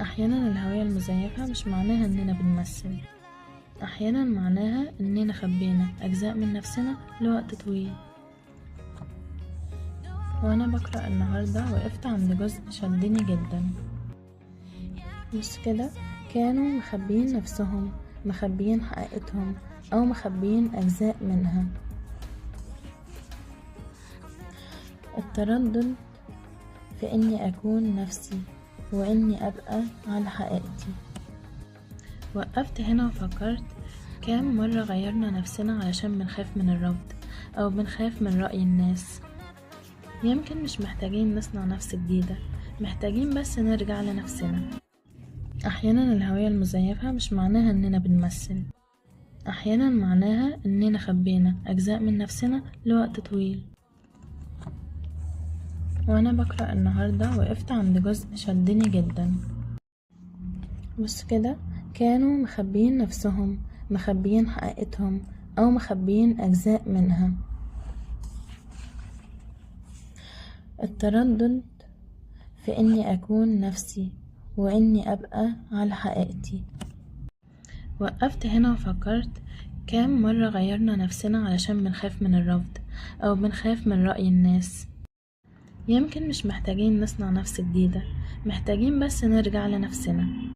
أحيانا الهوية المزيفة مش معناها إننا بنمثل، أحيانا معناها إننا خبينا أجزاء من نفسنا لوقت طويل. وأنا بقرأ النهاردة وقفت عند جزء شدني جدا. بص كده، كانوا مخبيين نفسهم، مخبيين حقيقتهم، أو مخبيين أجزاء منها. التردد في إني أكون نفسي وإني أبقى على حقيقتي. وقفت هنا وفكرت كام مرة غيرنا نفسنا علشان بنخاف من الرفض أو بنخاف من رأي الناس. يمكن مش محتاجين نصنع نفس جديدة، محتاجين بس نرجع لنفسنا. أحيانا الهوية المزيفة مش معناها إننا بنمثل، أحيانا معناها إننا خبينا أجزاء من نفسنا لوقت طويل. وأنا بقرأ النهاردة وقفت عند جزء شدني جدا. بص كده، كانوا مخبيين نفسهم، مخبيين حقيقتهم، أو مخبيين أجزاء منها. التردد في إني أكون نفسي وإني أبقى على حقيقتي. وقفت هنا وفكرت كام مرة غيرنا نفسنا علشان بنخاف من الرفض أو بنخاف من رأي الناس. يمكن مش محتاجين نصنع نفس جديدة، محتاجين بس نرجع لنفسنا.